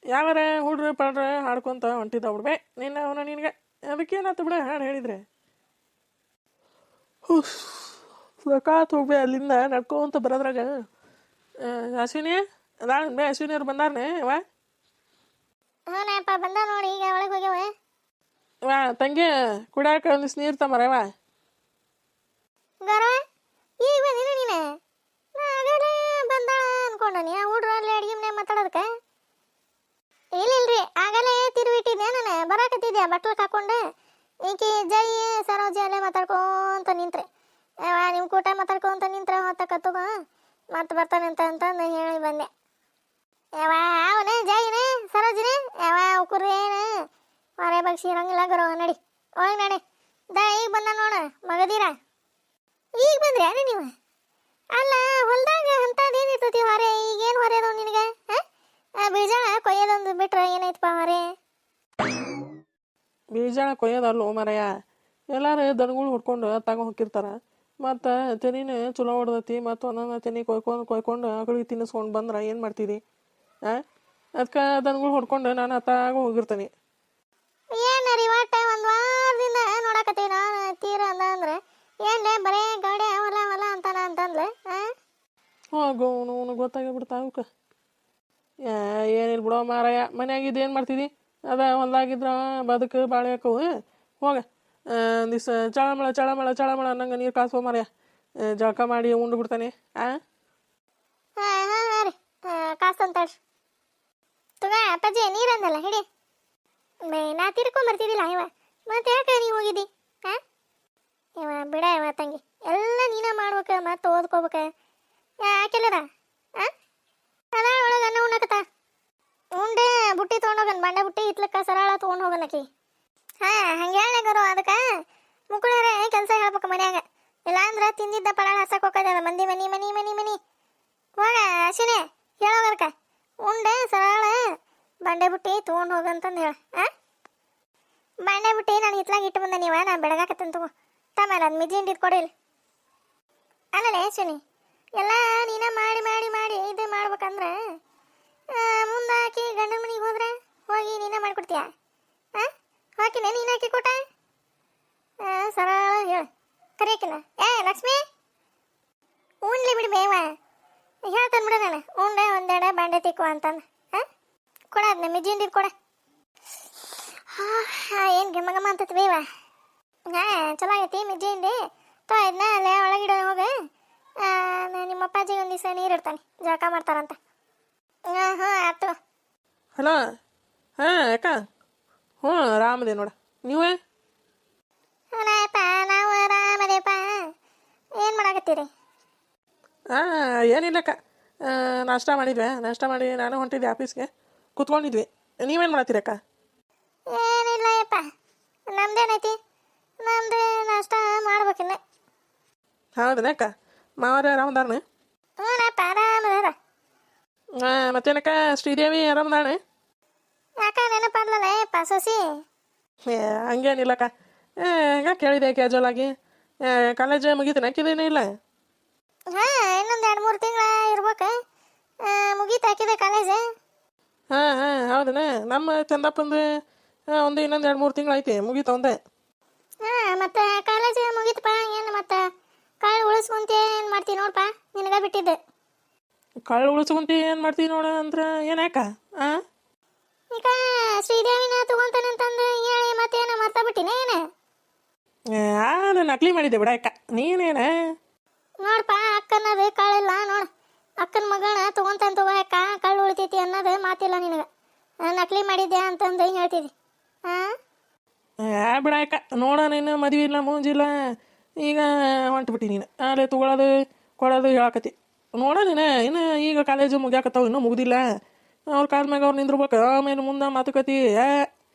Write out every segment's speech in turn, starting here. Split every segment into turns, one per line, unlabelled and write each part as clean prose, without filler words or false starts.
ಯಾವಾರ ಹುಡ್ರು ಪಾಡ್ರ ಹಾಡ್ಕೊಂತ ಹೊಂಟಿದ್ದ ಬಿಡ್ಬೇ ನಿನ್ನ ಅವನ ನಿನಗೆ ಅದಕ್ಕೇನಾಯ್ತು ಬಿಡ ಹಾಡು ಹೇಳಿದ್ರೆ ಸಾಕಾತ್ ಹೋಗ್ಬೇ ಅಲ್ಲಿಂದ ನಡ್ಕೊಂತ ಬರೋದ್ರಾಗ ಅಶ್ವಿನಿ ಅದಾಳ ಬೇ ಅಶ್ವಿನಿ ಅವ್ರು ಬಂದಾರನೆ ವಾ
ಹ್ಞೂನಪ್ಪ ಬಂದ ನೋಡಿ ಈಗ ಒಳಗೆ ಹೋಗ್ಯಾವ.
ವಾ ತಂಗಿ ಕುಡಿಯಾಕ ಒಂದಿಷ್ಟು ನೀರು ತಮ್ಮರ ವಾ
ಗೌರವ ಈಗ ಬಂದಿನ ನೀನು ಆಗಲೇ ಬಂದಾಳ ಅನ್ಕೊಂಡನಿ ಆ ಹುಡ್ರು ಅಲ್ಲಿ ಅಡುಗೆ ಮನೆ ಮಾತಾಡೋದಕ್ಕೆ. ಇಲ್ಲಿಲ್ರಿ ಆಗಲೇ ತಿರುವಿಟ್ಟಿದ್ದೆ ನಾನು ಬರಾಕತ್ತಿದ್ದೆ ಬಟ್ಲಕ್ಕೆ ಹಾಕೊಂಡು ಈಕಿ ಜೈ ಸರೋಜಿ ಅಲ್ಲೇ ಮಾತಾಡ್ಕೊಂತ ನಿಂತ್ರೆ ನಿಮ್ಮ ಕೂಟ ಮಾತಾಡ್ಕೊಂತ ನಿಂತ್ರೆ ಹೊತ್ತಕತ್ತಗ ಮತ್ತೆ ಬರ್ತಾನೆ ಅಂತಂದು ಹೇಳಿ ಬಂದೆ. ಯಾವ ಅವನೇ ಜೈನೇ ಸರೋಜಿನೇ ಯಾವ ಉಕುರೇನು ಹೊರೆ ಬಗ್ಸಿ ಇರಂಗಿಲ್ಲ ಗರೋ ನಡಿ ಹೋಗಿ ನಡಿ ಈಗ ಬಂದ ನೋಡ ಮಗದೀರ ಈಗ ಬಂದ್ರಿ ಅಣ್ಣ ನೀವು? ಅಲ್ಲ ಹೊಲ್ದಾಗ ಅಂಥದ್ದೇನಿರ್ತತಿ ಹೊರೆ ಈಗೇನು ಹೊರೆ ಅದಾವ ನಿನಗೆ? ಬೀಜಾಳ ಕೊಯ್ಯೋದೊಂದು ಬಿಟ್ರೆ ಏನೈತಪ್ಪ ಹೊರೆ?
ಬೀಜಾಳ ಕೊಯ್ಯೋದಲ್ಲೋ ಮರಯ್ಯ ಎಲ್ಲಾರು ದನಗಳು ಹುಡ್ಕೊಂಡು ತಗೊಂಡು ಹೋಗಿರ್ತಾರ ಮತ್ತು ತೆನಿನ ಚಲೋ ಹೊಡ್ದತಿ ಮತ್ತು ಒಂದೊಂದು ತೆನಿ ಕೊಯ್ಕೊಂಡು ಆಕಳಿಗೆ ತಿನ್ನಿಸ್ಕೊಂಡು ಬಂದ್ರೆ ಏನು ಮಾಡ್ತೀರಿ? ಅದಕ್ಕೆ ದನಗಳು ಹೊಡ್ಕೊಂಡು ನಾನು ಅತ್ತಾಗ ಹೋಗಿರ್ತೀನಿ.
ಏನು ರೀ ಒಟ್ಟ ಒಂದು ವಾರದಿಂದ ನೋಡಕತ್ತೀವಿ ನಾನು ತೀರ ಅಂದ್ರೆ ಏನ್ಲೇ ಬರೇ ಗಾಡಿ ಹೊಲ ಹೊಲ ಅಂತಾನ ಅಂತಂದ್ಲೆ.
ಹೋಗು ಅವನು ಗೊತ್ತಾಗಿಬಿಡ್ತಾ ಅವಕ್ಕೆ ಏನಿಲ್ಲ ಬಿಡೋ ಮಾರಾಯ ಮನ್ಯಾಗಿದ್ದು ಏನು ಮಾಡ್ತಿದ್ದಿ ಅದ ಹೊಲ್ದಾಗಿದ್ರ ಬದುಕು ಬಾಳೆ ಹಾಕವು ಹೋಗ ಒಂದಿವ್ಸ ಚಳಮಳ ಚಳಮಳ ಚಳಮಳ ಅನ್ನಂಗೆ ನೀರು ಕಾಸೋ ಮಾರಾಯ ಜಳಕ ಮಾಡಿ ಉಂಡು ಬಿಡ್ತಾನೆ.
ಹಾಂ ರೀ ಕಾಸ್ತಂತಾಳ್ರಿ ತಗ ಅಪ್ಪಾಜಿ ನೀರಂದಲ್ಲ ಹಿಡಿ ನಾ ತಿರ್ಕೊಂಬರ್ತಿದ್ದಿಲ್ಲ ಇವ ಮತ್ತೆ ಯಾಕೆ ನೀವು ಹೋಗಿದ್ದಿ? ಇವ ಬಿಡ ಇವ ತಂಗಿ ಎಲ್ಲ ನೀನ ಮಾಡ್ಬೇಕ ಮತ್ತೆ ಓದ್ಕೋಬೇಕ ಯಾಕೆಲ್ಲದ ಅದ ಒಳಗೆ ಅನ್ನ ಉಣ್ಣಕತ್ತ ಉಂಡೆ ಬುಟ್ಟಿ ತೊಗೊಂಡೋಗನ್ ಬಂಡೆ ಬುಟ್ಟಿ ಇತ್ಲಕ್ಕ ಸರಳ ತೊಗೊಂಡು ಹೋಗನಕಿ. ಹಂಗೆ ಹೇಳ ಗರು ಅದಕ್ಕೆ ಮುಕ್ಕಳರೆ ಕೆಲಸ ಹೇಳ್ಬೇಕು ಮನ್ಯಾಗ ಇಲ್ಲ ಅಂದ್ರೆ ತಿಂದಿದ್ದ ಪಲಾಳ ಹಸಕ್ ಹೋಗೋದಲ್ಲ ಮಂದಿ ಮನಿ ಮನಿ ಮನಿ ಮನಿ ಹೋಗ ಅಶಿನೇ ಹೇಳೋಗರ್ಕ ಉಂಡೆ ಸರಳ ಬಂಡೆ ಬುಟ್ಟಿ ತೊಗೊಂಡು ಹೋಗಂತಂದು ಹೇಳ. ಬಂಡೆ ಬುಟ್ಟಿ ನಾನು ಹಿತ್ಲಾಗ ಇಟ್ಟು ಬಂದ ನೀವ ನಾನು ಬೆಳಗಾಕತ್ತಂತ ತಗೋ ತಮ್ಮಲ್ಲ ಅದು ಮಿಜ್ಜಿಂಡಿ ಇಟ್ಕೊಡಿಲ್ಲ ಅಲ್ಲಲೇ ಅಶ್ವಿನಿ ಎಲ್ಲ ನೀನ ಮಾಡಿ ಮಾಡಿ ಮಾಡಿ ಇದು ಮಾಡ್ಬೇಕಂದ್ರೆ ಮುಂದೆ ಹಾಕಿ ಗಂಡನ ಮನೆಗೆ ಹೋದ್ರೆ ಹೋಗಿ ನೀನೇ ಮಾಡಿಕೊಡ್ತೀಯ? ಹಾಕಿನೇ ನೀನು ಹಾಕಿ ಕೊಟ್ಟ ಸರಳ ಹೇಳು ಕರಿಯಕಿನ ಲಕ್ಷ್ಮಿ ಉಣ್ಲಿ ಬಿಡಿ ಬೇವ ಹೇಳ್ತಾನೆ ಬಿಡ ನಾನು ಉಂಡೆ ಒಂದೆಡೆ ಬಂಡೆ ತಿಕ್ಕು ಅಂತಂದು ಕೊಡ ಅದನ್ನ ಮಿಜ್ಜಿಂಡಿ ಕೊಡ. ಏನು ಘಮ ಘಮ ಅಂತತ್ ಬೇವ ಚಲೋ ಆಗೈತಿ ಮಿಜ್ಜಿಂಡಿ ತೋ ಇದನ್ನ ಅಲ್ಲೇ ಒಳಗಿಡ ಹೋಗಿ ನಿಮ್ಮ ಅಪ್ಪಾಜಿಗೆ ಒಂದು ದಿವಸ ನೀರು ಇಡ್ತಾನೆ ಜಳಕ ಮಾಡ್ತಾರಂತ. ಆಯ್ತು.
ಹಲೋ ಯಾಕ ಆರಾಮದೆ ನೋಡ ನೀವೇ?
ನಾಯಪ್ಪ ನಾವು ಆರಾಮದೇಪ್ಪ. ಏನು ಮಾಡಾಕತ್ತೀರಿ?
ಏನಿಲ್ಲಕ್ಕ ನಾಷ್ಟ ಮಾಡಿದ್ವಿ ನಾಷ್ಟ ಮಾಡಿ ನಾನು ಹೊಂಟಿದ್ದೆ ಆಫೀಸ್ಗೆ ಕೂತ್ಕೊಂಡಿದ್ವಿ. ನೀವೇನು ಮಾಡತ್ತೀರಕ್ಕ?
ಏನಿಲ್ಲ ಯಪ್ಪ ನಮ್ದೇನೈತಿ ನಮ್ದು ನಾಷ್ಟ ಮಾಡ್ಬೇಕಿನ್ನ.
ಹೌದನಕ್ಕ ಮಾವರ ಆರಾಮದಾರಣ?
ಹ್ಞೂನಪ್ಪ ಆರಾಮದಾರ.
ಮತ್ತೇನಕ್ಕ ಶ್ರೀದೇವಿ ಆರಾಮದಾಳೆ?
ಯಾಕ ನೆನಪರ್ಲಲ್ಲ ಯಪ್ಪ ಸೊಸಿ?
ಹಂಗೇನಿಲ್ಲಕ್ಕ ಹಂಗ ಕೇಳಿದೆ ಕ್ಯಾಜುವಲ್ ಆಗಿ. ಕಾಲೇಜ್ ಮುಗೀತನ ಹಾಕಿದೇನೂ ಇಲ್ಲ?
ಇನ್ನೊಂದು 2-3 ತಿಂಗಳ ಇರ್ಬೇಕು ಮುಗೀತು ಹಾಕಿದೆ ಕಾಲೇಜ್.
ಹೌದನ ನಮ್ಮ ಚಂದಪ್ಪಂದು ಒಂದು ಇನ್ನೊಂದು 2-3 ತಿಂಗಳು ಐತಿ ಮುಗೀತು ಒಂದೇ.
ಮತ್ತೆ ಕಾಲೇಜ್ ಮುಗೀತಪ್ಪ ಏನು ಮತ್ತೆ ಕಾಳು ಉಳಿಸ್ಕೊಂತ ಏನು ಮಾಡ್ತೀವಿ ನೋಡಪ್ಪ ನಿನಗೆ ಬಿಟ್ಟಿದ್ದೆ.
ಕಾಳು ಉಳಿಸ್ಕೊಂತ ಏನು ಮಾಡ್ತೀವಿ ನೋಡ ಅಂದ್ರೆ ಏನಾಕ?
ಈಗ ಶ್ರೀದೇವಿನ ತಗೊಂತಾನೆ ಅಂತಂದು ಹೇಳಿ ಮತ್ತೇನು ಮರ್ತಾ ಬಿಟ್ಟಿನ ಏನು?
ನಾನು ನಕಲಿ ಮಾಡಿದ್ದೆ ಬಿಡ ಅಕ್ಕ ನೀನೇನ
ನೋಡಪ್ಪ ಅಕ್ಕನದು ಕಾಳಿಲ್ಲ ನೋಡು ಅಕ್ಕನ ಮಗಳನ್ನ ತಗೊಂತಾನೆ ತಗೋ ಅಕ್ಕ ಕಳ್ಳು ಉಳಿತೈತಿ ಅನ್ನೋದು ಮಾತಿಲ್ಲ ನಿನಗೆ ನಕಲಿ ಮಾಡಿದ್ದೆ ಅಂತಂದು ಹೇಳ್ತಿದ್ದಿ.
ಬಿಡ ಅಕ್ಕ ನೋಡ ನೀನು ಮದುವೆ ಇಲ್ಲ ಮುಂಜಿಲ್ಲ ಈಗ ಹೊಂಟ್ಬಿಟ್ಟು ನೀನು ಅಲ್ಲೇ ತೊಗೊಳೋದು ಕೊಡೋದು ಹೇಳಕತ್ತಿ ನೋಡ ನೀನು ಇನ್ನು ಈಗ ಕಾಲೇಜು ಮುಗ್ಯಾಕತ್ತಾವ ಇನ್ನೂ ಮುಗ್ದಿಲ್ಲ. ಅವ್ರ ಕಾಲ ಮ್ಯಾಗ ಅವ್ರು ನಿಂದ್ರಬೇಕು ಆಮೇಲೆ ಮುಂದೆ ಮಾತುಕತೆ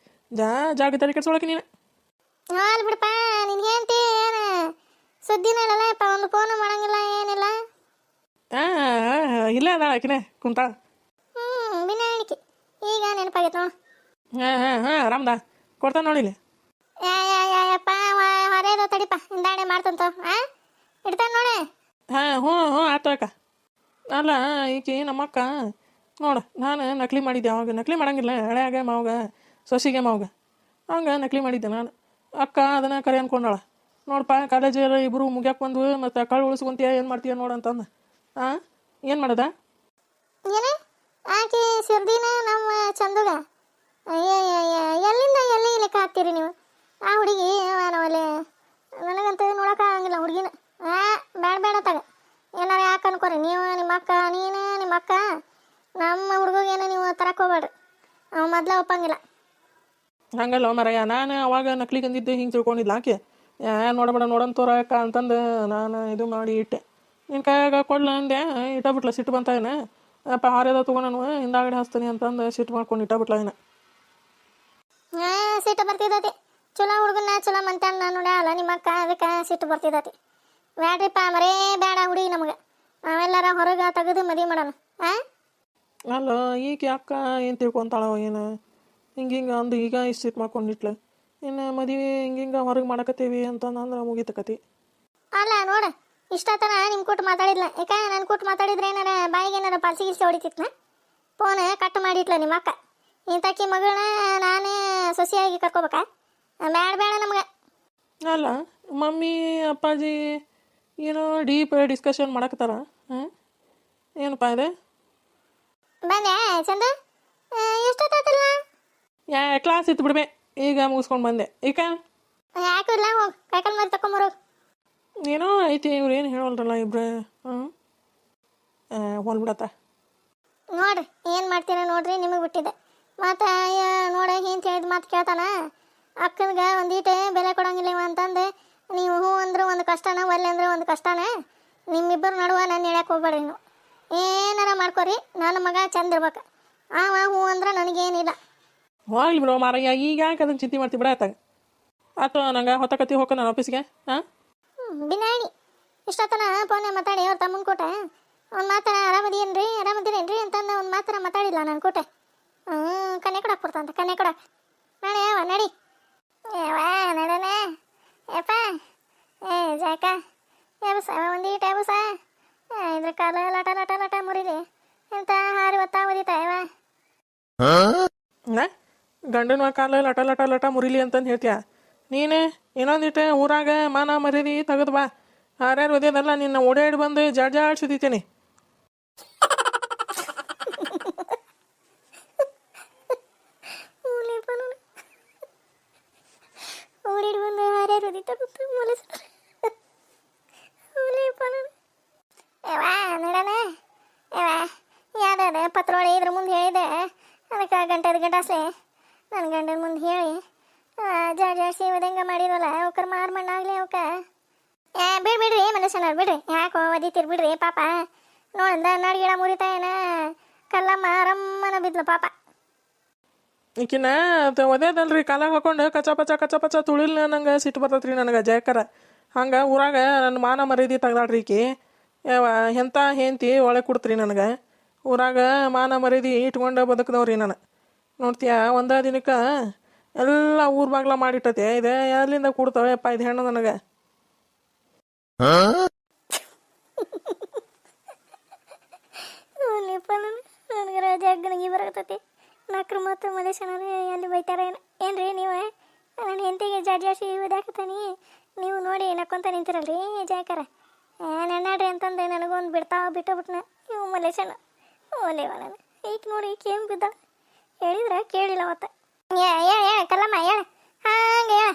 ಜಾಗದಲ್ಲಿ ಕೆಡ್ಸೊಳಕ್ಕೆ ನೀನು.
ಅಲ್ಲಿ ಬಿಡಪ್ಪ ನಿನ್ಗೆ ಹೇಳ್ತಿ ಏನು ಸುದ್ದಿನ ಇಲ್ಲಪ್ಪ ಒಂದು ಫೋನು ಮಾಡಂಗಿಲ್ಲ ಏನಿಲ್ಲ.
ಇಲ್ಲ ಅದ ಆಕಿನೇ ಕುಂತಾ
ಬಿನಾಣಿಕೆ ಈಗ ನೆನಪಾಗೈತೆ ನೋಡು.
ಆರಾಮದ ಕೊಡ್ತಾನೆ ನೋಡಿಲಿ.
ಯಪ್ಪ ಹೊರೇದು ತಡಿಪ ಹಿಂದಾಣೆ ಮಾಡ್ತಂತ ಇಡ್ತಾನೆ ನೋಡಿ.
ಹ್ಞೂ ಆಯ್ತು ಅಕ್ಕ. ಅಲ್ಲ ಈಕಿ ನಮ್ಮಕ್ಕ ನೋಡು ನಾನು ನಕಲಿ ಮಾಡಿದ್ದೆ ಅವಾಗ ನಕಲಿ ಮಾಡಂಗಿಲ್ಲ ಹಳೆಯಾಗ ಮಾವಾಗ ಸೊಸಿಗೆ ಮಾವಾಗ ಹಂಗೆ ನಕಲಿ ಮಾಡಿದ್ದೆ ನಾನು ಅಕ್ಕ ಅದನ್ನು ಕರೆ ಅನ್ಕೊಂಡಾಳ ನೋಡಪ್ಪ ಕಾಲೇಜಲ್ಲಿ ಇಬ್ಬರು ಮುಗ್ಯಾಕೆ ಬಂದು ಮತ್ತು ಕಳ್ಳು ಉಳಿಸ್ಕೊಂತೀಯ ಏನು ಮಾಡ್ತೀಯ ನೋಡು ಅಂತಂದು ಹಾಂ ಏನು ಮಾಡೋದ
ಏನ ಆಕೆ ಸಿರ್ದಿನ ನಮ್ಮ ಚಂದುಗ ಎಲ್ಲಿಂದ ಎಲ್ಲಿ ಲೆಕ್ಕ ಹಾಕ್ತೀರಿ ನೀವು ಆ ಹುಡುಗಿ ನಾವಲ್ಲಿ ನನಗಂತೂ ನೋಡೋಕ್ಕಾಗಂಗಿಲ್ಲ ಹುಡುಗಿನ ಬೇಡ ಬೇಡ ತಗ ಏನಾರ ಯಾಕೆ ಅನ್ಕೋರಿ ನೀವು ನಿಮ್ಮ ಅಕ್ಕ ನೀನು ನಿಮ್ಮ ಅಕ್ಕ ನಮ್ಮ ಹುಡುಗೇನು ನೀವು ತರಕ್ಕೆ ಹೋಗ್ಬೇಡ್ರಿ ಅವ ಮೊದಲೇ ಒಪ್ಪಂಗಿಲ್ಲ
ಹಂಗಲ್ಲ ಮರಯ್ಯ ನಾನು ಅವಾಗ ನಕಲಿ ಗಂದಿದ್ದೆ ಹಿಂಗೆ ತಿಳ್ಕೊಂಡಿದ್ಲ ಆಕೆ ನೋಡಬೇಡ ನೋಡಂತೋರ ಅಕ್ಕ ಅಂತಂದು ನಾನು ಇದು ಮಾಡಿ ಇಟ್ಟೆ ನಿನ್ನ ಕೈಯಾಗ ಕೊಡ್ಲ ಅಂದೆ ಇಟ್ಟಬಿಟ್ಲ ಸಿಟ್ಟು ಬಂತ ಏನ ಅಪ್ಪ ಹಾರ್ಯದ ತೊಗೊಂಡು ಹಿಂದಾಗಡೆ ಹಾಸ್ತೀನಿ ಅಂತಂದು ಸಿಟ್ಟು ಮಾಡ್ಕೊಂಡು ಇಟ್ಟಬಿಟ್ಲ ಏನ
ಸಿಟ್ಟು ಬರ್ತಿದ್ದತಿ ಚಲೋ ಹುಡುಗನ ಚಲೋ ಮಂತಾನ ನೋಡ ಅಲ್ಲ ನಿಮ್ಮ ಅಕ್ಕ ಅದಕ್ಕೆ ಸಿಟ್ಟು ಬರ್ತಿದ್ದತಿ ಬೇಡ್ರಿಪ್ಪ ಮರೇ ಬೇಡ ಹುಡುಗಿ ನಮಗೆ ನಾವೆಲ್ಲರ ಹೊರಗೆ ತೆಗೆದು ಮದುವೆ ಮಾಡೋಣ
ಅಲ್ಲ ಈಕೆ ಅಕ್ಕ ಏನು ತಿಳ್ಕೊತಾಳೋ ಏನು ಹಿಂಗೆ ಅಂದು ಈಗ ಇಷ್ಟು ಸಿಟ್ಟು ಮಾಡ್ಕೊಂಡಿಟ್ಲ ಇನ್ನು ಮದುವೆ ಹಿಂಗೆ ಹೊರಗೆ ಮಾಡಕತ್ತೀವಿ ಅಂತಂದ್ರೆ ಮುಗೀತ ಕತಿ
ಅಲ್ಲ ನೋಡ ಇಷ್ಟತನ ನಿಮ್ಮ ಕೂಟ ಮಾತಾಡಿದ್ಲ ಯಾಕೆ ನನ್ನ ಕೂಟ ಮಾತಾಡಿದ್ರೆ ಏನಾರ ಬಾಯಿಗೆ ಏನಾರ ಪಾಲ್ಸಿ ಗಿಲ್ಸಿ ಹೊಡಿತಿತ್ನ ಫೋನ್ ಕಟ್ ಮಾಡಿಟ್ಲ ನಿಮ್ಮ ಅಕ್ಕ ಇಂತಕಿ ಮಗಳನ್ನ ನಾನೇ ಸೊಸೆಯಾಗಿ ಕರ್ಕೋಬೇಕಾ ಬೇಡ ಬೇಡ ನಮ್ಗೆ
ಅಲ್ಲ ಮಮ್ಮಿ ಅಪ್ಪಾಜಿ ಏನೋ ಡೀಪ್ ಡಿಸ್ಕಷನ್ ಮಾಡಕತ್ತಾರ ಹಾಂ ಏನಪ್ಪ ಇದೆ
ಬಂದೆ ಚಂದ ಎಷ್ಟೊತ್ತಾತಲ್ಲ
ಕ್ಲಾಸ್ ಇತ್ತು ಬಿಡ್ಬೆ ಈಗ ಮುಗಿಸ್ಕೊಂಡು ಬಂದೆ ಈಗ
ಯಾಕಿಲ್ಲ ಹೋಗಿ ಕೈಕಲ್ ಮರಿ ತಕೊಂಬರು
ಏನೋ ಐತಿ ಇವ್ರು ಏನು ಹೇಳೋಲ್ರಲ್ಲ ಇಬ್ರು ಹೊಲ್ಬಿಡತ್ತ
ನೋಡ್ರಿ ಏನು ಮಾಡ್ತೀರ ನೋಡ್ರಿ ನಿಮಗೆ ಬಿಟ್ಟಿದ್ದೆ ಮತ್ತು ನೋಡ ಏನು ಹೇಳಿದ ಮಾತು ಕೇಳ್ತಾನ ಅಕ್ಕನಿಗೆ ಒಂದೀಟೆ ಬೆಲೆ ಕೊಡೋಂಗಿಲ್ಲ ಇವ ಅಂತಂದು ನೀವು ಹ್ಞೂ ಅಂದ್ರೆ ಒಂದು ಕಷ್ಟನ ಒಲ್ಲೆ ಅಂದ್ರೆ ಒಂದು ಕಷ್ಟನ ನಿಮ್ಮಿಬ್ಬರು ನಡುವೆ ನಾನು ಹೇಳಕ್ಕೆ ಹೋಗ್ಬೇಡ್ರಿ ನೀವು ಏನಾರ ಮಾಡ್ಕೊರಿ ನನ್ನ ಮಗ ಚಂದ ಇರ್ಬೇಕು ಅವ ಹ್ಞೂ ಅಂದ್ರೆ ನನಗೇನಿಲ್ಲ
ಹೋಗ್ಲಿ ಬಿಡೋ ಮಾರಯ್ಯ ಈಗ ಯಾಕೆ ಅದನ್ನು ಚಿಂತೆ ಮಾಡ್ತೀವಿ ಬಿಡತ್ತಾಗ ಆತು ನಂಗೆ ಹೊತ್ತಕತ್ತಿ ಹೋಗ ನಾನು ಆಫೀಸ್ಗೆ ಹಾಂ
ಬಿನಾಣಿ ಇಷ್ಟೊತ್ತನ ಫೋನ್ ಮಾತಾಡಿ ಅವ್ರ ತಮ್ಮನ ಕೊಟ್ಟೆ ಒಂದು ಮಾತಾಡ ಆರಾಮದಿರೇನ್ರಿ ಅಂತಂದು ಒಂದು ಮಾತಾಡ ಮಾತಾಡಿಲ್ಲ ನಾನು ಕೊಟ್ಟೆ ಕನ್ನೆ ಕೊಡಕ್ಕೆ ಬರ್ತಾಂತ ಕನ್ನೆ ಕೊಡಕ್ಕೆ ನಾಳೆ ಯಾವ ನಡಿ ಏವಾ ನಡನೆ ಏಪ್ಪ ಏ ಜಾಕ ಎಬಸ ಒಂದೀಟ ಎಬಸ ಇದ್ರ ಕಾಲ ಲಟ ಲಟ ಲಟ ಮುರಿಲಿ ಎಂತ ಹಾರಿ ಒತ್ತಾ ಮುರಿತಾ ಯಾವ
ಗಂಡನ ಕಾಲ ಲಟ ಲಟ ಲಟ ಮುರಿಲಿ ಅಂತಂದು ಹೇಳ್ತೀಯ ನೀನು ಇನ್ನೊಂದಿಟ್ಟು ಊರಾಗ ಮಾನ ಮರ್ಯಾದಿ ತೆಗೆದು ಬಾ ಹಾರ್ಯಾರು ಓದ್ಯದಲ್ಲ ನಿನ್ನ ಓಡಾಡಿ ಬಂದು ಜಾಡ್ಸಿದ್ದೀನಿ
ಓಡಿಡ್ ಬಂದು ಹಾರ್ಯಾರು ಓದಿತ್ತು ಮೊಲಸ ಯವಾ ನಡನ ಯವಾ ಯಾವ್ದಾದ ಪತ್ರೊಳೆ ಇದ್ರ ಮುಂದೆ ಹೇಳಿದೆ ಅದಕ್ಕೆ ಗಂಟಾಸೆ ನನ್ನ ಗಂಡನ ಮುಂದೆ ಹೇಳಿ ಜಾಡ್ಸಿ ಒದಂಗ ಮಾಡಿದ್ವಲ್ಲ ಅವಕರ್ ಮಾರ್ಮಣ್ಣಾಗ್ಲಿ ಅವಕ್ಕ ಬಿಡ್ರಿ ಮನುಷ್ಯನವ್ರು ಬಿಡ್ರಿ ಯಾಕೋ ಒದಿತೀರಿ ಬಿಡ್ರಿ ಪಾಪ ನೋಡಿಂದ ನಡ್ಗಿಡ ಮುರಿತಾ ಏನ ಕಲ್ಲಮ್ಮ ರಮ್ಮನ ಬಿದ್ಲು ಪಾಪ
ಈಕಿನ ಒದೇದಲ್ರಿ ಕಾಲಾಗ ಹಾಕೊಂಡು ಕಚ ಪಚ ತುಳಿಲ್ ನಂಗೆ ಸಿಟ್ಟು ಬರ್ತೈತ್ರಿ ನನಗೆ ಜಯಕರ ಹಂಗೆ ಊರಾಗ ನನ್ನ ಮಾನ ಮರ್ಯಾದಿ ತೆಗ್ದಾಳ್ರಿ ಈಕಿ ಎಂಥ ಹೆಂಡ್ತಿ ಒಳಗೆ ಕೊಡ್ತ್ರಿ ನನಗೆ ಊರಾಗ ಮಾನ ಮರ್ಯಾದಿ ಇಟ್ಕೊಂಡು ಬದುಕ್ದವ್ರಿ ನಾನು ನೋಡ್ತೀಯ ಒಂದೇ ದಿನಕ್ಕೆ ಎಲ್ಲ ಊರ್ ಬಾಗ್ಲ ಮಾಡಿಟ್ಟತೆ ಇದೆ ಎಲ್ಲಿಂದ ಕೊಡ್ತಾವೆ ಅಪ್ಪ ಇದು ಹೆಣ್ಣು ನನಗೆ
ನನಗೆ ರಾಜ ಅಗ್ಗನಿಗೆ ಬರತತಿ ನಕ್ರು ಮತ್ತು ಮಲೇಶನರು ಎಲ್ಲಿ ಬೈತಾರ ಏನ್ರಿ ನೀವು ನನ್ನ ಹೆಂಡತಿಗೆ ಜಾಡ್ಸಿ ಓದಾಕತ್ತಾನಿ ನೀವು ನೋಡಿ ನಕ್ಕೊಂತ ನಿಂತಿರಲ್ರಿ ಜಾಯಕರ ನೆನ್ನಾಡ್ರಿ ಅಂತಂದೆ ನನಗೊಂದು ಬಿಟ್ಟುಬಿಟ್ನ ಇವು ಮಲೇಶನ ಓಲೇವ ನಾನು ಈಗ ನೋಡಿ ಕೇಮ್ ಬಿದ್ದ ಹೇಳಿದ್ರೆ ಕೇಳಿಲ್ಲ ಅವತ್ತ ಹೇಳ ಕಲ್ಲಮ್ಮ ಹೇಳ ಹಾಗೆ ಹೇಳ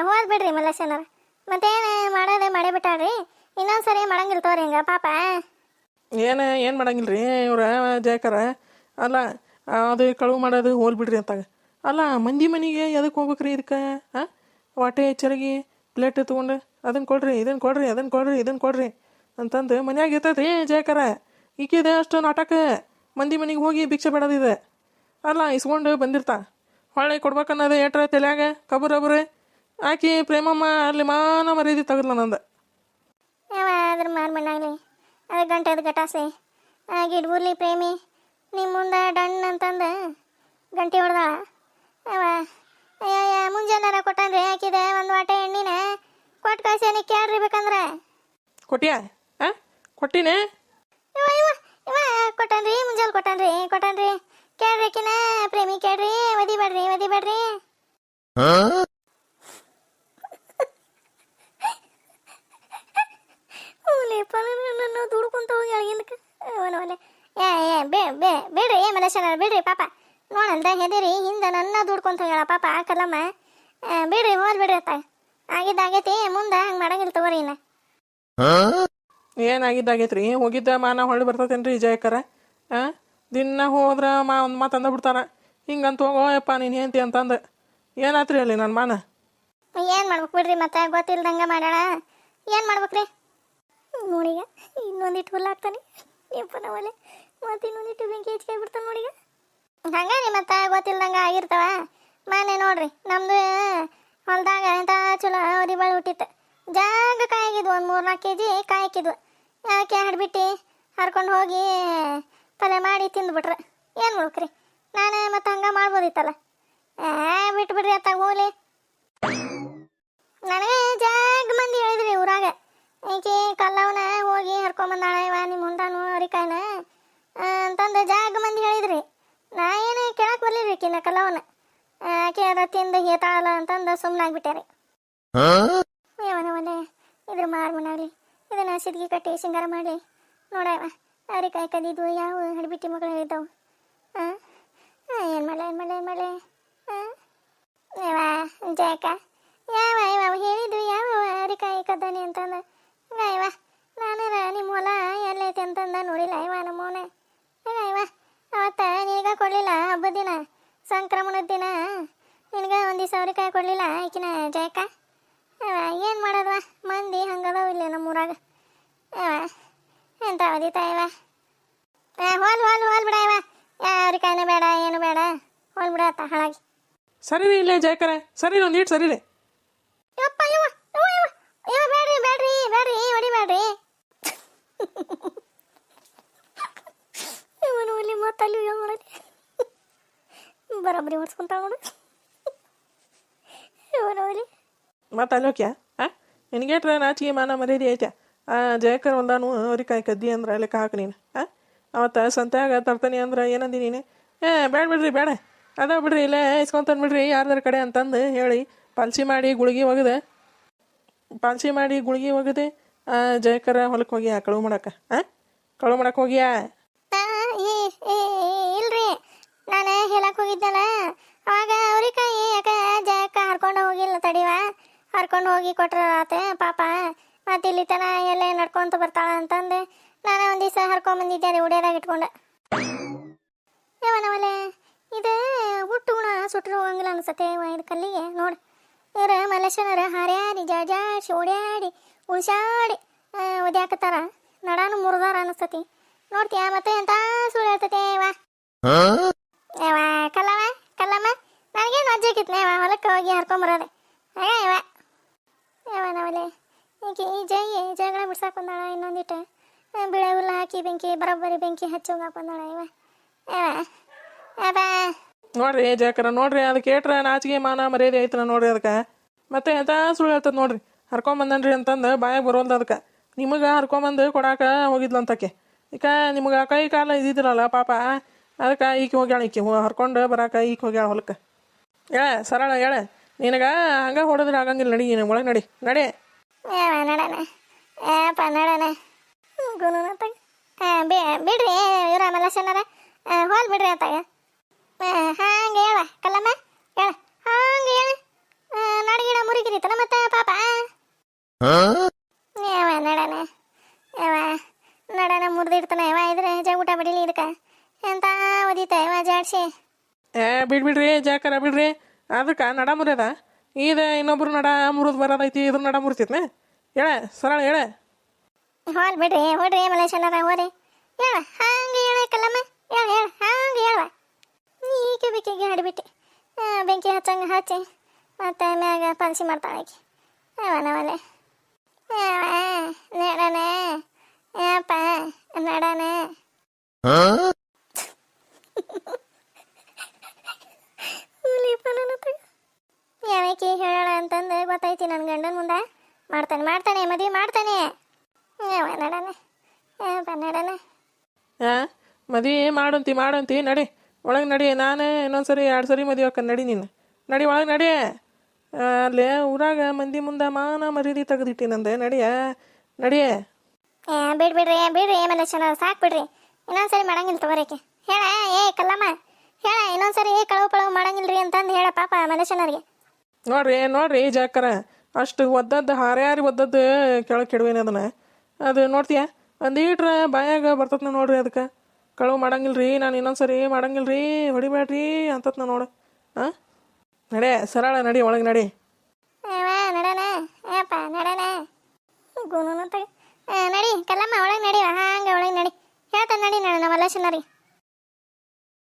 ಹೋದ್ ಬಿಡ್ರಿ ಮಲೇಶನರ ಮತ್ತೇನು ಮಾಡೋದೇ ಮಾಡೇ ಬಿಟ್ಟಾಳ್ರಿ ಇನ್ನೊಂದ್ಸರಿ ಮಾಡಂಗಿಲ್ಲ ತೋರಿ ಹಿಂಗ ಪಾಪ
ಏನು ಮಾಡಂಗಿಲ್ರಿ ಇವ್ರ ಜಯಕರ ಅಲ್ಲ ಅದು ಕಳುವು ಮಾಡೋದು ಹೋಲ್ ಬಿಡ್ರಿ ಅಂತಾಗ ಅಲ್ಲ ಮಂದಿ ಮನೆಗೆ ಎದಕ್ಕೆ ಹೋಗ್ಬೇಕ್ರಿ ಇದಕ್ಕೆ ಹಾಂ ವಾಟೆ ಚರಗಿ ಪ್ಲೇಟ್ ತೊಗೊಂಡು ಅದನ್ನು ಕೊಡ್ರಿ ಇದನ್ನು ಕೊಡ್ರಿ ಅಂತಂದು ಮನ್ಯಾಗ ಇರ್ತೈತೆ ರೀ ಜಯಕರ ಈಕಿದೆ ಅಷ್ಟು ನಾಟಕ ಮಂದಿ ಮನೆಗೆ ಹೋಗಿ ಭಿಕ್ಷೆ ಬೇಡದಿದೆ ಅಲ್ಲ ಇಸ್ಕೊಂಡು ಬಂದಿರ್ತಾ ಹೊಳ್ಳಿ ಕೊಡ್ಬೇಕನ್ನೋದು ಏಟ್ರ ತಲೆಯಾಗ ಕಬುರಬ್ರೆ ಆಕಿ ಪ್ರೇಮಮ್ಮ ಅಲ್ಲಿ ಮಾನ ಮರ್ಯಾದಿ ತೆಗದ್ಲ ನಂದು
ಯಾವ ಅದ್ರ ಮಾರ್ಮಣ್ಣಾಗಲಿ ಅದು ಗಂಟೆದು ಗಟಾಸೆ ಗಿಡ್ಬುರ್ಲಿ ಪ್ರೇಮಿ ನಿಮ್ಮ ಮುಂದೆ ಡಣ್ಣು ಅಂತಂದು ಗಂಟೆ ಹೊಡೆದಾಳ ಅವ ಮುಂಜಾನಾರ ಕೊಟ್ಟನ್ರಿ ಹಾಕಿದೆ ಒಂದು ವಾಟೆ ಎಣ್ಣಿನ ಕೊಟ್ಟು ಕಳ್ಸೇನೆ ಕೇಳ್ರಿ ಬೇಕಂದ್ರೆ
ಕೊಟ್ಟಿಯಾ ಕೊಟ್ಟಿನೇ
ಇವ ಇವ ಇವ ಕೊಟ್ಟಾನ್ರಿ ಮುಂಜಾನೆ ಕೊಟ್ಟಾನ್ರಿ ಕೇಳ್ರಿ ಆಕಿನ ಪ್ರೇಮಿ ಕೇಳ್ರಿ ಒದಿ ಬೇಡ್ರಿ ಓಲೇಪ ನನ್ನ ದುಡ್ಕೊಂತ ಹೋಗಿ ಅಳಗಿಂದಕ್ಕೆ ಒಲೆ ಬೇಡ್ರಿ ಮಲೇಶನ ಬಿಡ್ರಿ ಪಾಪ ನೋಡಲ್ದ ಹೆದಿರಿ ಹಿಂದೆ ನನ್ನ ದುಡ್ಕೊಂತ ಹೋಗ್ಯಾಳ ಪಾಪ ಕಲ್ಲಮ್ಮ ಬಿಡ್ರಿ ಬಿಡ್ರಿ ಅತ್ತ ಆಗಿದ್ದಾಗೈತಿ ಮುಂದೆ ಹಂಗೆ ಮಾಡಂಗಿಲ್ಲ ತಗೋರಿ ಇನ್ನ
ಏನಾಗಿದ್ದಾಗೈತ್ರಿ ಹೋಗಿದ್ದ ಮಾನ ಹೊಳ್ಳಿ ಬರ್ತತೇನ್ರಿ ಜಯಕರ ದಿನ ಹೋದ್ರ ಒಂದು ಮಾತು ಅಂದ ಬಿಡ್ತಾರ ಹಿಂಗಂತ ಹೋಗೋಯಪ್ಪ ನೀನು ಹೆಂತಿ ಅಂತಂದು ಏನಾತ್ರಿ ಅಲ್ಲಿ ನನ್ನ ಮಾನ
ಏನು ಮಾಡ್ಬೇಕು ಬಿಡ್ರಿ ಮತ್ತೆ ಗೊತ್ತಿಲ್ದಂಗೆ ಮಾಡ್ಯಾಳ ಏನು ಮಾಡ್ಬೇಕ್ರಿ ನೋಡಿಗ ಇನ್ನೊಂದಿಟ್ಟು ಹುಲ್ಲಾಗ್ತಾನೆ ಯಪ್ಪನ ಒಲೆ ಮತ್ತೆ ಇನ್ನೊಂದಿಟ್ಟು ಬೆಂಕಿ ಹೆಚ್ಚಿಗೆ ಬಿಡ್ತಾನೆ ನೋಡಿಗ ಹಂಗಾರಿ ಮತ್ತೆ ಗೊತ್ತಿಲ್ದಂಗೆ ಆಗಿರ್ತಾವ ಮನೆ ನೋಡ್ರಿ ನಮ್ದು ಹೊಲ್ದಾಗ ಎಂತ ಚಲೋ ಅವಧಿ ಬಾಳು ಹುಟ್ಟಿತ್ತು ಜಾಗ ಕಾಯಿಗಿದ್ವು ಒಂದು 3-4 kg ಕಾಯಿಕಿದ್ವು ಯಾಕೆ ಹಡ್ಬಿಟ್ಟು ಹರ್ಕೊಂಡು ಹೋಗಿ ತಲೆ ಮಾಡಿ ತಿಂದ್ಬಿಟ್ರೆ ಏನು ಮಾಡ್ಬೇಕ್ರಿ ನಾನು ಮತ್ತೆ ಹಂಗೆ ಮಾಡ್ಬೋದಿತ್ತಲ್ಲ ಬಿಟ್ಬಿಡ್ರಿ ಅತ್ತಾಗ ಹೋಗ್ಲಿ ನನಗೆ ಜಾಗ ಮಂದಿ ಹೇಳಿದ್ರಿ ಊರಾಗ ಈಕೆ ಕಲ್ಲವನ ಹೋಗಿ ಹರ್ಕೊಂಬಂದಾಳ ಇವ ನಿಮ್ಮ ಮುಂದಾನು ಅವ್ರಿಕಾಯನ ಅಂತಂದು ಜಾಗ ಮಂದಿ ಹೇಳಿದ್ರಿ ನಾ ಏನು ಕೇಳಕ್ಕೆ ಬರ್ಲಿರಿ ಕಿನ್ನ ಕಲ್ಲವನ ಆಕೆ ಅದ ತಿಂದು ಹೇತಾಳಲ್ಲ ಅಂತಂದು ಸುಮ್ಮನಾಗ್ಬಿಟ್ಟಾರಿ ಇವನ ಒಲೆ ಇದ್ರ ಮಾರ್ಮನಾಗಲಿ ಇದನ್ನ ಸಿದ್ಗಿ ಕಟ್ಟಿ ಸಿಂಗಾರ ಮಾಡಿ ನೋಡವ ಅವ್ರಿಕಾಯಿ ಕದಿದ್ದು ಯಾವ ಹಡ್ಬಿಟ್ಟಿ ಮಗಳು ಹೇಳಿದ್ದವು ಏನು ಮಳೆ ಯಾವ ಜಯಕ ಯಾವ ಹೇಳಿದ್ವಿ ಯಾವ ಅವ್ರಿಕಾಯಿ ಕದ್ದಾನೆ ಅಂತಂದು ಇವ ನಾನು ನಿಮ್ಮ ಹೊಲ ಎಲ್ಲೈತೆ ಅಂತಂದ ನೋಡಿಲ್ಲ ಇವ ನಮ್ಮವನ ಇವ ಅವತ್ತ ನಿನಗ ಕೊಡಲಿಲ್ಲ ಹಬ್ಬದ ದಿನ ಸಂಕ್ರಮಣದ ದಿನ ನಿನಗೆ ಒಂದು ದಿವಸ ಅವ್ರಿಕಾಯಿ ಕೊಡಲಿಲ್ಲ ಈಕಿನ ಜಯಕ ಏನು ಮಾಡೋದವ ಮಂದಿ ಹಂಗದವ ಇಲ್ಲ ನಮ್ಮೂರಾಗ ಎಂತ ಅವಧಿತ ಇವ ಹೋಲ್ ಬಿಡ ಇವ ಅವ್ರಿಕಾಯಿನೂ ಬೇಡ ಏನು ಬೇಡ ಹೋಲ್ ಬಿಡ ಆತ ಹಾಳಾಗಿ
ಸರಿ ಇಲ್ಲೇ ಜಯಕರ ಸರಿ ಒಂದು ಇಟ್ಟು ಸರಿ
ಯಪ್ಪ ಇವ ಬೇಡ್ರಿ ಹೊಡಿಬೇಡ್ರಿ ಇವನು ಇಲ್ಲಿ ಮತ್ತಲ್ಲಿ ಮಾಡೋದು ಬರೋಬ್ಬರಿ ಹೊಡ್ಸ್ಕೊಂತ ನೋಡು ಇವನು ಇಲ್ಲಿ
ಮತ್ತೆ ಅಲ್ಲೋಕ್ಯಾ ನಿನಗೇಟ್ರ ನಾಚಿಗೆ ಮಾನ ಮರ್ಯಾದೆ ಐತೆ ಜಯಕರ್ ಹೊಲ್ದಾನು ಅವ್ರಿಕಾಯಿ ಕದ್ದಿ ಅಂದ್ರೆ ಲೆಕ್ಕ ಹಾಕು ನೀನು ಅವತ್ತು ಸಂತ್ಯಾಗ ತರ್ತಾನೆ ಅಂದ್ರೆ ಏನಂದಿ ನೀನು ಬೇಡ ಅದ ಬಿಡ್ರಿ ಇಲ್ಲೇ ಇಸ್ಕೊಂತಾನೆ ಬಿಡ್ರಿ ಯಾರ್ದಾರ ಕಡೆ ಅಂತಂದು ಹೇಳಿ ಪಾಲ್ಸಿ ಮಾಡಿ ಗುಳಿಗೆ ಒಗದೆ ಜಯಕರ ಹೊಲಕ್ಕೆ ಹೋಗಿ ಕಳುವು ಮಾಡಕ್ಕೆ ಹೋಗಿಯಾ
ಇಲ್ರಿ ನಾನು ಹೇಳಕ್ ಹೋಗಿದ್ದಲ್ಲ ಅವಾಗ ಅವ್ರಿಕಾಯಿ ಯಾಕೆ ಜಯಕ್ಕ ಹರ್ಕೊಂಡು ಹೋಗಿಲ್ಲ ತಡಿವ ಹರ್ಕೊಂಡು ಹೋಗಿ ಕೊಟ್ರ ಆತೆ ಪಾಪ ಮತ್ತೆ ಇಲ್ಲಿ ತನ ಎಲ್ಲೇ ನಡ್ಕೊಂತ ಬರ್ತಾಳ ಅಂತಂದು ನಾನು ಒಂದು ದಿವಸ ಹರ್ಕೊಂಬಂದಿದ್ದೆ ರೀ ಉಡಿಯೋದಾಗ ಇಟ್ಕೊಂಡೆ ಯಾವನವಲೆ ಇದು ಹುಟ್ಟು ಗುಣ ಸುಟ್ಟರು ಹೋಗಂಗಿಲ್ಲ ಅನ್ಸತ್ತೆ ಇದು ಕಲ್ಲಿಗೆ ನೋಡಿ ಇವ್ರು ಮಲೇಶನರ ಹಾರ್ಯಾಡಿ ಜಾಜಾಡ್ಸಿ ಓಡ್ಯಾಡಿ ಉಳ್ಸಾಡಿ ಒದ್ಯಾಕತ್ತಾರ ನಡಾನು ಮುರಿದಾರ ಅನಿಸ್ತತಿ ನೋಡ್ತೀಯ ಮತ್ತೆ ಎಂತ ಸುಳ್ಳು ಹೇಳ್ತತೆ ಯವ ಕಲ್ಲಮ್ಮ ನನಗೇನು ಅಜ್ಜಾಕಿತ್ತು ಹೊಲಕ್ಕೆ ಹೋಗಿ ಹರ್ಕೊಂಬರೋದೆ ನವಲೆ ಈಕೆ ಈ ಜಗಳ ಬಿಡ್ಸಾಕ್ ಬಂದಾಳ ಇನ್ನೊಂದಿಟ್ಟು ಬಿಳೆ ಹುಲ್ಲ ಹಾಕಿ ಬರೋಬ್ಬರಿ ಬೆಂಕಿ ಹಚ್ಚೋಗಾಕ್ ಬಂದಾಳ
ನೋಡ್ರಿ ಜಯಕರ ನೋಡ್ರಿ ಅದಕ್ಕೆ ಏಟ್ರ ನಾಚಿಗೆ ಮಾನ ಮರ್ಯಾದೆ ಐತನ ನೋಡ್ರಿ ಅದಕ್ಕೆ ಮತ್ತೆ ಎಂತ ಸುಳ್ಳು ಹೇಳ್ತದ ನೋಡ್ರಿ ಹರ್ಕೊಂಬಂದನ್ರಿ ಅಂತಂದು ಬಾಯಾಗ ಬರೋಲ್ದು ಅದಕ್ಕೆ ನಿಮಗೆ ಹರ್ಕೊಂಬಂದು ಕೊಡಾಕ ಹೋಗಿದ್ಲಂತಕ್ಕೆ ಈಗ ನಿಮ್ಗೆ ಕೈ ಕಾಲ ಇದ್ದಿದ್ರಲ್ಲ ಪಾಪ ಅದಕ್ಕೆ ಈಕೆ ಹೋಗ್ಯಾಳ ಹರ್ಕೊಂಡು ಬರಾಕ ಈಕೆ ಹೋಗ್ಯಾಳ ಹೊಲಕ್ಕೆ ಸರಳ ನಿನಗೆ ಹಂಗೆ ಹೊಡೆದ್ರೆ ಆಗಂಗಿಲ್ಲ ನಡಿ ನೀನು ಒಳಗೆ ನಡಿ
ಬಿಡ್ರಿ ಇವ್ರ ಮಲಸನರ ಹೋಲ್ ಬಿಡ್ರಿ ಆತಾಗ ಹಂಗೆ ಹೇಳ ಕಲ್ಲಮ್ಮ ಹಂಗೆ ಹೇಳ ನಡಗಿಡ ಮುರಿಗಿರಿತನ ಮತ್ತೆ ಪಾಪ ನಡನ ಮುರಿದಿಡ್ತಾನೆ ಇದ್ರೆ ಊಟ ಬಿಡಿಲಿ ಇದಕ್ಕೆ ಎಂತ ಓದಿತ ಜಾಡ್ಸಿ
ಬಿಡ್ರಿ ಜಾಕರ ಬಿಡ್ರಿ ಅದಕ್ಕೆ ನಡ ಮುರಿಯದ ಇದು ಇನ್ನೊಬ್ರು ನಡ ಮುರಿದು ಬರೋದೈತಿ ಇದ್ರ ನಡ ಮುರಿತೈತ್ನ ಸರಳ
ಹೋಲ್ ಬಿಡ್ರಿ ಮಲೇಶನರ ಹೋರಿ ಹೇಳ ಹಂಗೆ ಹೇಳ ಕಲ್ಲಮ್ಮ ಹೇಳ ಹಂಗೆ ಹೇಳುವ ಈಕೆ ಬೇಕಿಗೆ ಹಾಡಿಬಿಟ್ಟು ಬೆಂಕಿ ಹಚ್ಚಂಗೆ ಹಚ್ಚಿ ಮತ್ತೆ ಮ್ಯಾಗ ಪನ್ಸಿ ಮಾಡ್ತಾಳೆ ಆಕೆ ಅವನವಲೆ ನಡನೆ ಯಪ್ಪ ನಡನೆ ಯಾವಕ್ಕೆ ಹೇಳೋಣ ಅಂತಂದು ಗೊತ್ತೈತಿ ನನ್ನ ಗಂಡನ ಮುಂದೆ ಮಾಡ್ತಾನೆ ಮದುವೆ ಮಾಡ್ತಾನೆ ನಡನೆ
ಮದುವೆ ಮಾಡಂತಿ ನಡಿ ಒಳಗೆ ನಡಿ. ನಾನು ಇನ್ನೊಂದು ಸರಿ 2 ಸರಿ ಮದುವೆ ಹಾಕ ನಡಿ ನೀನು. ನಡಿ ಒಳಗೆ ನಡಿ. ಅಲ್ಲೇ ಊರಾಗ ಮಂದಿ ಮುಂದೆ ಮಾನ ಮರ್ಯಾದೆ ತೆಗೆದಿಟ್ಟಿನಂದೆ. ನಡಿಯ ನಡಿ.
ಬಿಡ್ರಿ ಮನುಷ್ಯನ ಸಾಕು ಬಿಡ್ರಿ. ಇನ್ನೊಂದ್ಸರಿ ಮಾಡಂಗಿಲ್ಲ ತಗೋರಿಕೆ ಹೇಳ. ಏ ಕಲ್ಲಮ್ಮ ಹೇಳ, ಇನ್ನೊಂದ್ಸರಿ ಕಳವು ಪಳವು ಮಾಡಂಗಿಲ್ರಿ ಅಂತಂದು ಹೇಳ ಪಾಪ ಮನುಷ್ಯನರಿಗೆ.
ನೋಡ್ರಿ ಜಾಕರ ಅಷ್ಟು ಒದ್ದದ್ದು ಹಾರ್ಯಾರಿ ಒದ್ದದ್ದು ಕೆಳಗೆ ಕೆಡುವೇನೆ ಅದನ್ನು. ಅದು ನೋಡ್ತೀಯ ಒಂದೀಟ್ರ ಬಾಯಾಗ ಬರ್ತತ್ನ ನೋಡ್ರಿ. ಅದಕ್ಕೆ ಕಳವು ಮಾಡಂಗಿಲ್ರಿ, ನಾನು ಇನ್ನೊಂದ್ಸರಿ ಮಾಡಂಗಿಲ್ರಿ, ಹೊಡಿಬೇಡ್ರಿ ಅಂತತ್ನ ನೋಡು. ಹಾಂ ನಡೆ ಸರಳ ನಡಿ ಒಳಗೆ ನಡಿ.
ನಡಣ ಏಪ್ಪ ನಡಣ ಗುಣನು ತಗ ನಡಿ ಕಲ್ಲಮ್ಮ ಒಳಗೆ ನಡಿ. ಹಾಂಗೆ ಒಳಗೆ ನಡಿ ಹೇಳ್ತಾನೆ ನಡಿ ನಾನು ನಮ್ಮ ಮಲ್ಲೇಶನರಿಗೆ.